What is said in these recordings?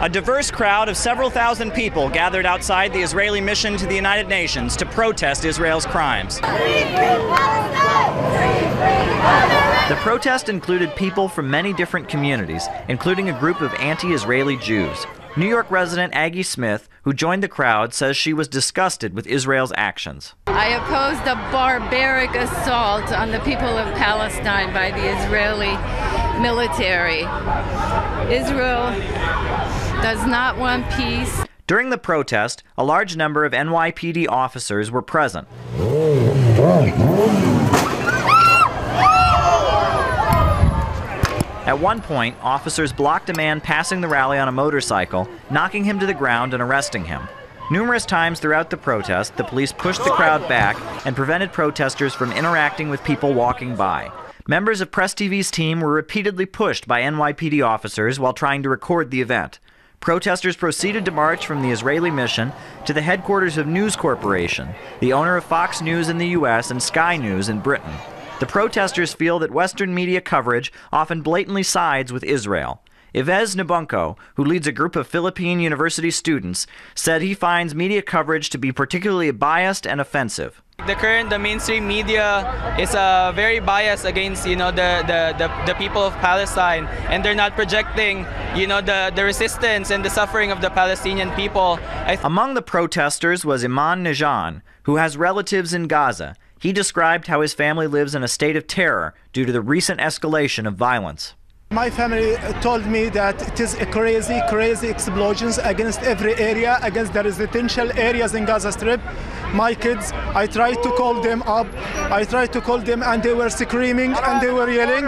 A diverse crowd of several thousand people gathered outside the Israeli mission to the United Nations to protest Israel's crimes. The protest included people from many different communities, including a group of anti-Israeli Jews. New York resident Aggie Smith, who joined the crowd, says she was disgusted with Israel's actions. I oppose the barbaric assault on the people of Palestine by the Israeli military. Israel does not want peace. During the protest, a large number of NYPD officers were present. At one point, officers blocked a man passing the rally on a motorcycle, knocking him to the ground and arresting him. Numerous times throughout the protest, the police pushed the crowd back and prevented protesters from interacting with people walking by. Members of Press TV's team were repeatedly pushed by NYPD officers while trying to record the event. Protesters proceeded to march from the Israeli mission to the headquarters of News Corporation, the owner of Fox News in the U.S. and Sky News in Britain. The protesters feel that Western media coverage often blatantly sides with Israel. Yves Nabunko, who leads a group of Philippine university students, said he finds media coverage to be particularly biased and offensive. The mainstream media is very biased against the people of Palestine, and they're not projecting the resistance and the suffering of the Palestinian people. Among the protesters was Iman Najan, who has relatives in Gaza. He described how his family lives in a state of terror due to the recent escalation of violence. My family told me that it is a crazy explosions against every area, against the residential areas in Gaza Strip. My kids, I tried to call them up, and they were screaming and they were yelling,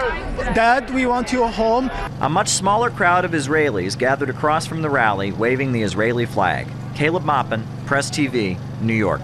"Dad, we want you home." A much smaller crowd of Israelis gathered across from the rally, waving the Israeli flag. Caleb Maupin, Press TV, New York.